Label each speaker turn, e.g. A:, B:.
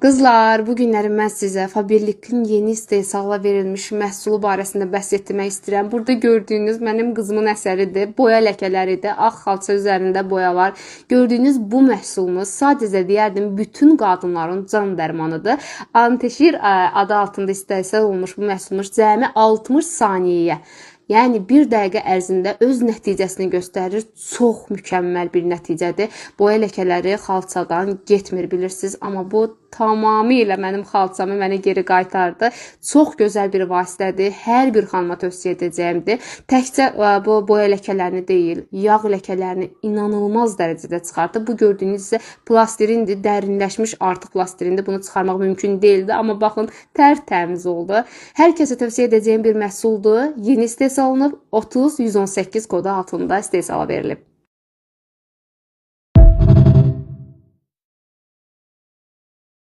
A: Qızlar, bu günləri mən sizə Faberlic-in yeni istehsala verilmiş məhsulu barəsində bəhs etmək istəyirəm. Burada gördüyünüz mənim qızımın əsəridir. Boya ləkələridir. Ağ xalça üzərində boyalar. Gördüyünüz bu məhsulumuz sadəcə deyərdim bütün qadınların can dərmanıdır. Anteşir adı altında istehsal olmuş bu məhsulumuz cəmi 60 saniyəyə, yəni 1 dəqiqə ərzində öz nəticəsini göstərir. Çox mükəmməl bir nəticədir. Boya ləkələri xalçadan getmir, bilirsiniz. Amma bu tamamilə mənim xalçamı mənə geri qaytardı. Çox gözəl bir vasitədir. Hər bir xanıma tövsiyə edəcəyimdir. Təkcə bu boya ləkələrini deyil, yağ ləkələrini inanılmaz dərəcədə çıxartdı. Bu gördüyünüz isə plastirindir, dərinləşmiş artıq plastirindir. Bunu çıxarmaq mümkün deyildi. Amma baxın, tərtəmiz oldu. Hər kəsə tövsiyə edəcəyim bir məhsuldur. Yeni istehsal olunub, 30-118 kodu altında istehsala verilib.